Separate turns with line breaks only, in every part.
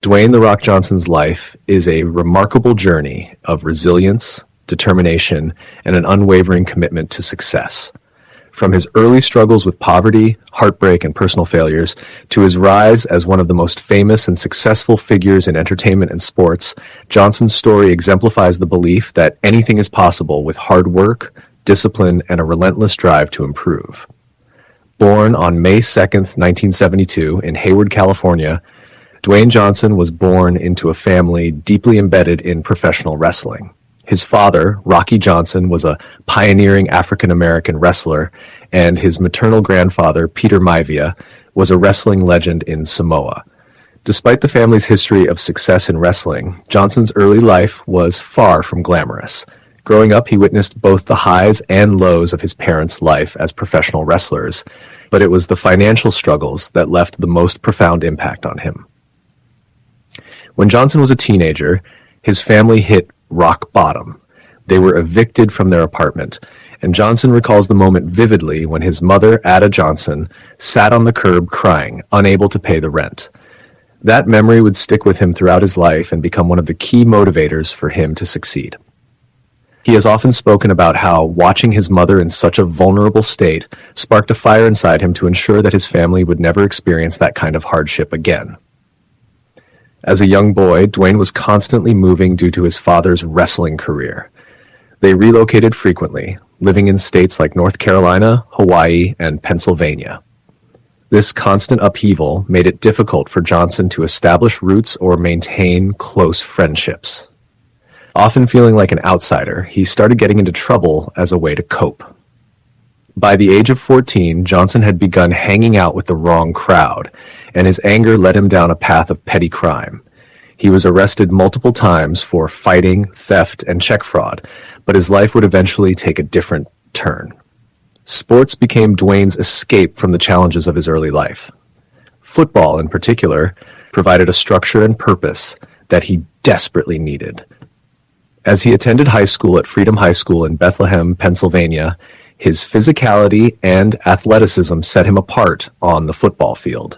Dwayne "The Rock" Johnson's life is a remarkable journey of resilience, determination, and an unwavering commitment to success. From his early struggles with poverty, heartbreak, and personal failures, to his rise as one of the most famous and successful figures in entertainment and sports, Johnson's story exemplifies the belief that anything is possible with hard work, discipline, and a relentless drive to improve. Born on May 2nd, 1972, in Hayward, California, Dwayne Johnson was born into a family deeply embedded in professional wrestling. His father, Rocky Johnson, was a pioneering African-American wrestler, and his maternal grandfather, Peter Maivia, was a wrestling legend in Samoa. Despite the family's history of success in wrestling, Johnson's early life was far from glamorous. Growing up, he witnessed both the highs and lows of his parents' life as professional wrestlers, but it was the financial struggles that left the most profound impact on him. When Johnson was a teenager, his family hit rock bottom. They were evicted from their apartment, and Johnson recalls the moment vividly when his mother, Ada Johnson, sat on the curb crying, unable to pay the rent. That memory would stick with him throughout his life and become one of the key motivators for him to succeed. He has often spoken about how watching his mother in such a vulnerable state sparked a fire inside him to ensure that his family would never experience that kind of hardship again. As a young boy, Dwayne was constantly moving due to his father's wrestling career. They relocated frequently, living in states like North Carolina, Hawaii, and Pennsylvania. This constant upheaval made it difficult for Johnson to establish roots or maintain close friendships. Often feeling like an outsider, he started getting into trouble as a way to cope. By the age of 14, Johnson had begun hanging out with the wrong crowd, and his anger led him down a path of petty crime. He was arrested multiple times for fighting, theft, and check fraud, but his life would eventually take a different turn. Sports became Dwayne's escape from the challenges of his early life. Football, in particular, provided a structure and purpose that he desperately needed. As he attended high school at Freedom High School in Bethlehem, Pennsylvania, his physicality and athleticism set him apart on the football field.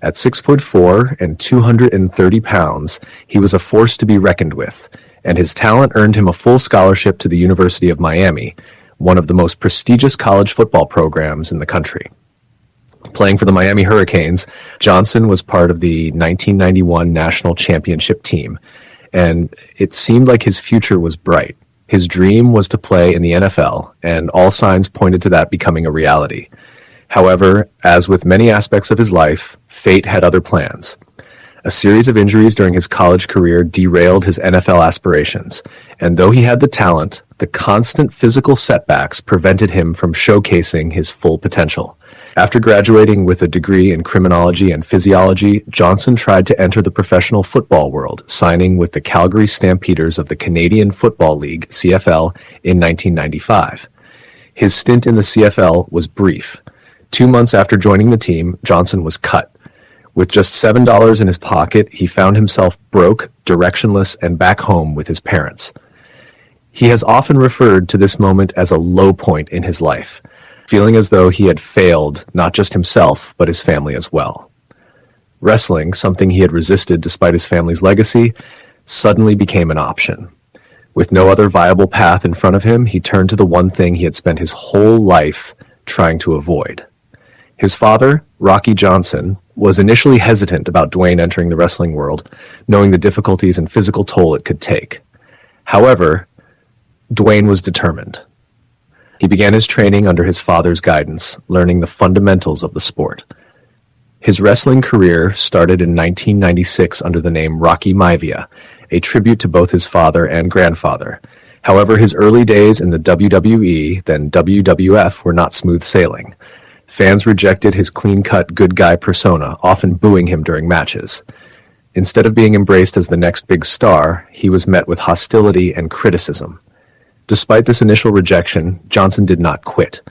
At 6'4" and 230 pounds, he was a force to be reckoned with, and his talent earned him a full scholarship to the University of Miami, one of the most prestigious college football programs in the country. Playing for the Miami Hurricanes, Johnson was part of the 1991 national championship team, and it seemed like his future was bright. His dream was to play in the NFL, and all signs pointed to that becoming a reality. However, as with many aspects of his life, fate had other plans. A series of injuries during his college career derailed his NFL aspirations, and though he had the talent, the constant physical setbacks prevented him from showcasing his full potential. After graduating with a degree in criminology and physiology, Johnson tried to enter the professional football world, signing with the Calgary Stampeders of the Canadian Football League, CFL, in 1995. His stint in the CFL was brief. 2 months after joining the team, Johnson was cut. With just $7 in his pocket, he found himself broke, directionless, and back home with his parents. He has often referred to this moment as a low point in his life, feeling as though he had failed not just himself, but his family as well. Wrestling, something he had resisted despite his family's legacy, suddenly became an option. With no other viable path in front of him, he turned to the one thing he had spent his whole life trying to avoid. His father, Rocky Johnson, was initially hesitant about Dwayne entering the wrestling world, knowing the difficulties and physical toll it could take. However, Dwayne was determined. He began his training under his father's guidance, learning the fundamentals of the sport. His wrestling career started in 1996 under the name Rocky Maivia, a tribute to both his father and grandfather. However, his early days in the WWE, then WWF, were not smooth sailing. Fans rejected his clean-cut good guy persona, often booing him during matches. Instead of being embraced as the next big star, he was met with hostility and criticism. Despite this initial rejection, Johnson did not quit.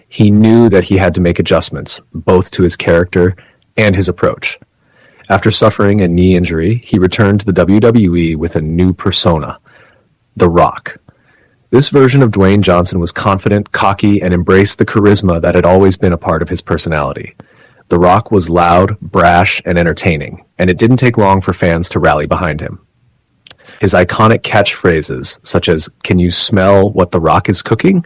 He knew that he had to make adjustments, both to his character and his approach. After suffering a knee injury, he returned to the WWE with a new persona, The Rock. This version of Dwayne Johnson was confident, cocky, and embraced the charisma that had always been a part of his personality. The The Rock was loud, brash, and entertaining, and it didn't take long for fans to rally behind him. His iconic catchphrases, such as, "Can you smell what The Rock is cooking?"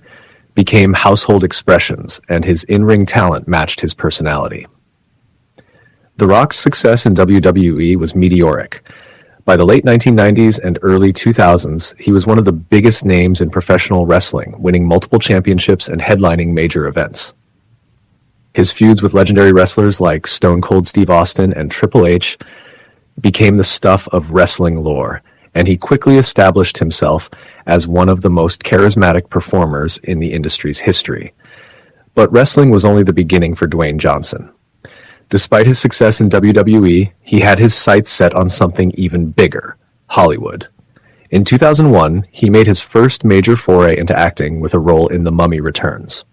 became household expressions, and his in-ring talent matched his personality. The Rock's success in WWE was meteoric. By the late 1990s and early 2000s, he was one of the biggest names in professional wrestling, winning multiple championships and headlining major events. His feuds with legendary wrestlers like Stone Cold Steve Austin and Triple H became the stuff of wrestling lore, and he quickly established himself as one of the most charismatic performers in the industry's history. But wrestling was only the beginning for Dwayne Johnson. Despite his success in WWE, he had his sights set on something even bigger, Hollywood. In 2001, he made his first major foray into acting with a role in The Mummy Returns.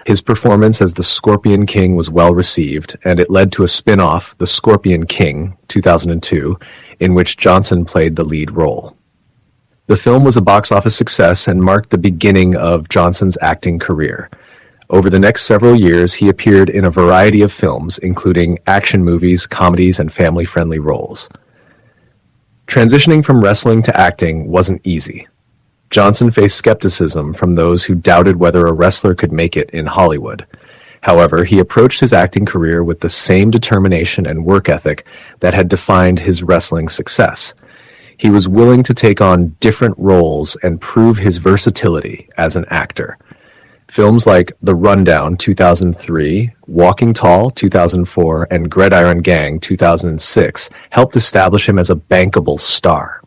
His performance as the Scorpion King was well received, and it led to a spin-off, The Scorpion King, 2002, in which Johnson played the lead role. The film was a box office success and marked the beginning of Johnson's acting career. Over the next several years, he appeared in a variety of films, including action movies, comedies, and family-friendly roles. Transitioning from wrestling to acting wasn't easy. Johnson faced skepticism from those who doubted whether a wrestler could make it in Hollywood. However, he approached his acting career with the same determination and work ethic that had defined his wrestling success. He was willing to take on different roles and prove his versatility as an actor. Films like The Rundown, 2003, Walking Tall, 2004, and Gridiron Gang, 2006 helped establish him as a bankable star.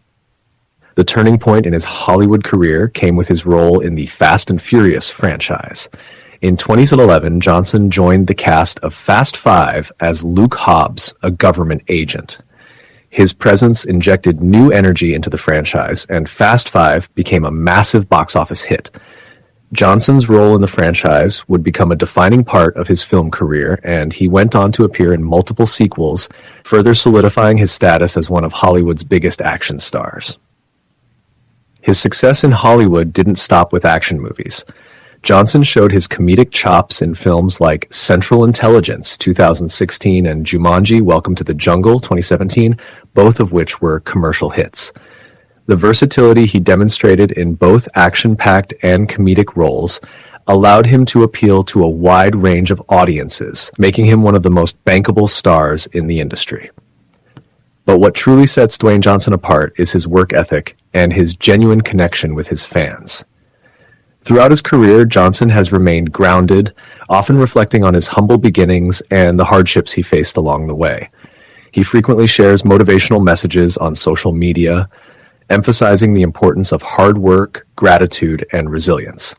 The turning point in his Hollywood career came with his role in the Fast and Furious franchise. In 2011, Johnson joined the cast of Fast Five as Luke Hobbs, a government agent. His presence injected new energy into the franchise, and Fast Five became a massive box office hit. Johnson's role in the franchise would become a defining part of his film career, and he went on to appear in multiple sequels, further solidifying his status as one of Hollywood's biggest action stars. His success in Hollywood didn't stop with action movies. Johnson showed his comedic chops in films like Central Intelligence, 2016, and Jumanji: Welcome to the Jungle, 2017, both of which were commercial hits. The versatility he demonstrated in both action-packed and comedic roles allowed him to appeal to a wide range of audiences, making him one of the most bankable stars in the industry. But what truly sets Dwayne Johnson apart is his work ethic and his genuine connection with his fans. Throughout his career, Johnson has remained grounded, often reflecting on his humble beginnings and the hardships he faced along the way. He frequently shares motivational messages on social media, emphasizing the importance of hard work, gratitude, and resilience.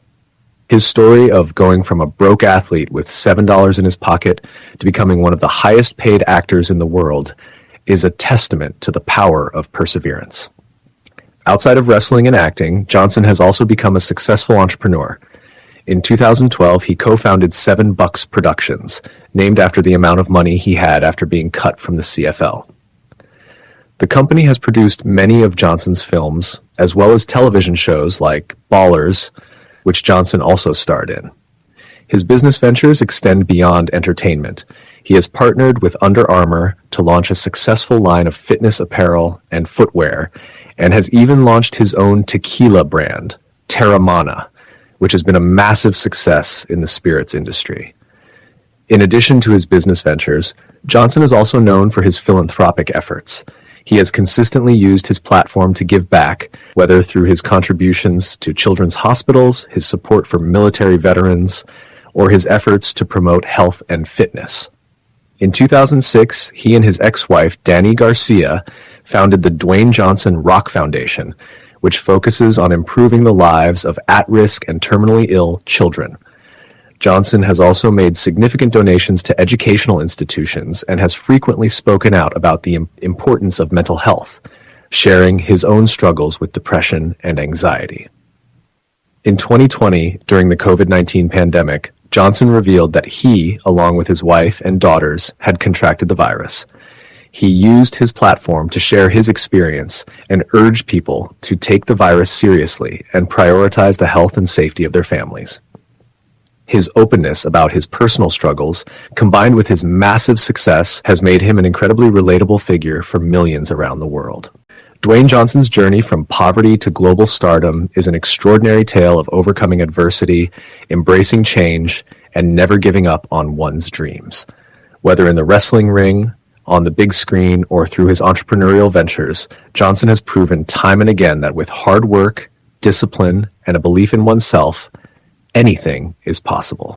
His story of going from a broke athlete with $7 in his pocket to becoming one of the highest paid actors in the world is a testament to the power of perseverance. Outside of wrestling and acting, Johnson has also become a successful entrepreneur. In 2012, he co-founded 7 Bucks Productions, named after the amount of money he had after being cut from the CFL. The company has produced many of Johnson's films, as well as television shows like Ballers, which Johnson also starred in. His business ventures extend beyond entertainment. He has partnered with Under Armour to launch a successful line of fitness apparel and footwear, and has even launched his own tequila brand, Terramana, which has been a massive success in the spirits industry. In addition to his business ventures, Johnson is also known for his philanthropic efforts. He has consistently used his platform to give back, whether through his contributions to children's hospitals, his support for military veterans, or his efforts to promote health and fitness. In 2006, he and his ex-wife, Dani Garcia, founded the Dwayne Johnson Rock Foundation, which focuses on improving the lives of at-risk and terminally ill children. Johnson has also made significant donations to educational institutions and has frequently spoken out about the importance of mental health, sharing his own struggles with depression and anxiety. In 2020, during the COVID-19 pandemic, Johnson revealed that he, along with his wife and daughters, had contracted the virus. He used his platform to share his experience and urge people to take the virus seriously and prioritize the health and safety of their families. His openness about his personal struggles, combined with his massive success, has made him an incredibly relatable figure for millions around the world. Dwayne Johnson's journey from poverty to global stardom is an extraordinary tale of overcoming adversity, embracing change, and never giving up on one's dreams. Whether in the wrestling ring, on the big screen, or through his entrepreneurial ventures, Johnson has proven time and again that with hard work, discipline, and a belief in oneself, anything is possible.